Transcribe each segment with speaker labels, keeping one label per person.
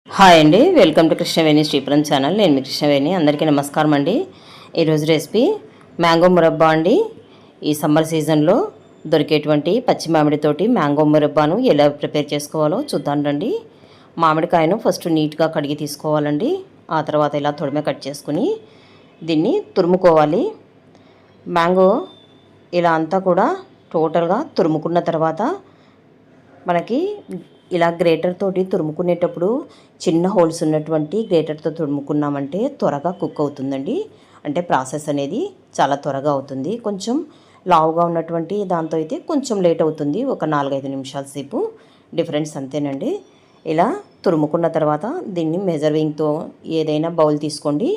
Speaker 1: Hi అండి, welcome to Krishnaveni Sripuram channel. నేను మీ కృష్ణవేణి. అందరికీ నమస్కారం అండి. ఈరోజు రెసిపీ మ్యాంగో మురబ్బా అండి. ఈ సమ్మర్ సీజన్లో దొరికేటువంటి పచ్చి మామిడితోటి మ్యాంగో మురబ్బాను ఎలా ప్రిపేర్ చేసుకోవాలో చూద్దాం రండి. మామిడికాయను ఫస్ట్ నీట్గా కడిగి తీసుకోవాలండి. ఆ తర్వాత ఇలా తొడిమె కట్ చేసుకుని దీన్ని తురుముకోవాలి. మ్యాంగో ఇలా అంతా కూడా టోటల్గా తురుముకున్న తర్వాత మనకి ఇలా గ్రేటర్ తోటి తురుముకునేటప్పుడు చిన్న హోల్స్ ఉన్నటువంటి గ్రేటర్తో తురుముకున్నామంటే త్వరగా కుక్ అవుతుందండి. అంటే ప్రాసెస్ అనేది చాలా త్వరగా అవుతుంది. కొంచెం లావుగా ఉన్నటువంటి దాంతో అయితే కొంచెం లేట్ అవుతుంది, ఒక 4-5 నిమిషాల సేపు డిఫరెన్స్ అంతేనండి. ఇలా తురుముకున్న తర్వాత దీన్ని మెజరింగ్తో ఏదైనా బౌల్ తీసుకోండి.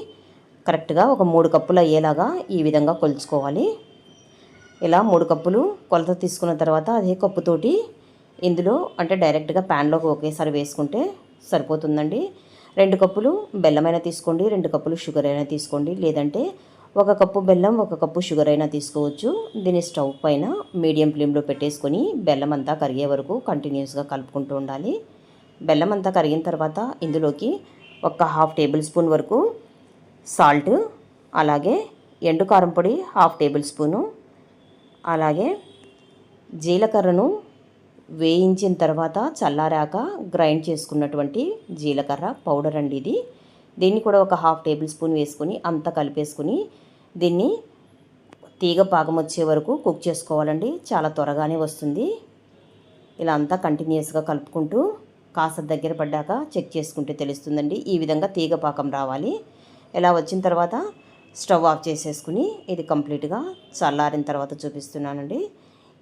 Speaker 1: కరెక్ట్గా ఒక 3 కప్పులు అయ్యేలాగా ఈ విధంగా కొలుచుకోవాలి. ఇలా 3 కప్పులు కొలత తీసుకున్న తర్వాత అదే కప్పుతోటి ఇందులో అంటే డైరెక్ట్గా ప్యాన్లోకి ఒకేసారి వేసుకుంటే సరిపోతుందండి. 2 కప్పులు బెల్లమైనా తీసుకోండి, 2 కప్పులు షుగర్ అయినా తీసుకోండి, లేదంటే 1 కప్పు బెల్లం 1 కప్పు షుగర్ అయినా తీసుకోవచ్చు. దీన్ని స్టవ్ పైన మీడియం ఫ్లేమ్లో పెట్టేసుకొని బెల్లం అంతా కరిగే వరకు కంటిన్యూస్గా కలుపుకుంటూ ఉండాలి. బెల్లం అంతా కరిగిన తర్వాత ఇందులోకి ఒక 1/2 టేబుల్ స్పూన్ వరకు సాల్ట్, అలాగే ఎండు కారం పొడి 1/2 టేబుల్ స్పూను, అలాగే జీలకర్రను వేయించిన తర్వాత చల్లారాక గ్రైండ్ చేసుకున్నటువంటి జీలకర్ర పౌడర్ అండి ఇది. దీన్ని కూడా ఒక 1/2 టేబుల్ స్పూన్ వేసుకొని అంతా కలిపేసుకుని దీన్ని తీగ పాకం వచ్చే వరకు కుక్ చేసుకోవాలండి. చాలా త్వరగానే వస్తుంది. ఇలా అంతా కంటిన్యూస్గా కలుపుకుంటూ కాస్త దగ్గర పడ్డాక చెక్ చేసుకుంటే తెలుస్తుందండి. ఈ విధంగా తీగ పాకం రావాలి. ఇలా వచ్చిన తర్వాత స్టవ్ ఆఫ్ చేసేసుకుని ఇది కంప్లీట్గా చల్లారిన తర్వాత చూపిస్తున్నానండి.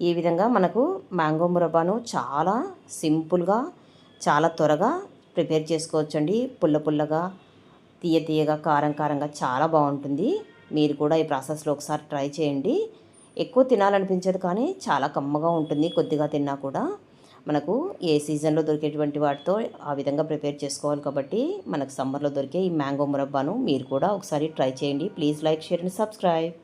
Speaker 1: ఈ విధంగా మనకు మ్యాంగో మురబ్బాను చాలా సింపుల్గా చాలా త్వరగా ప్రిపేర్ చేసుకోవచ్చండి. పుల్ల పుల్లగా, తీయ తీయగా, కారం కారంగా చాలా బాగుంటుంది. మీరు కూడా ఈ ప్రాసెస్లో ఒకసారి ట్రై చేయండి. ఎక్కువ తినాలనిపించదు, కానీ చాలా కమ్మగా ఉంటుంది. కొద్దిగా తిన్నా కూడా మనకు ఏ సీజన్లో దొరికేటువంటి వాటితో ఆ విధంగా ప్రిపేర్ చేసుకోవాలి. కాబట్టి మనకు సమ్మర్లో దొరికే ఈ మ్యాంగో మురబ్బాను మీరు కూడా ఒకసారి ట్రై చేయండి. Please like, share and subscribe.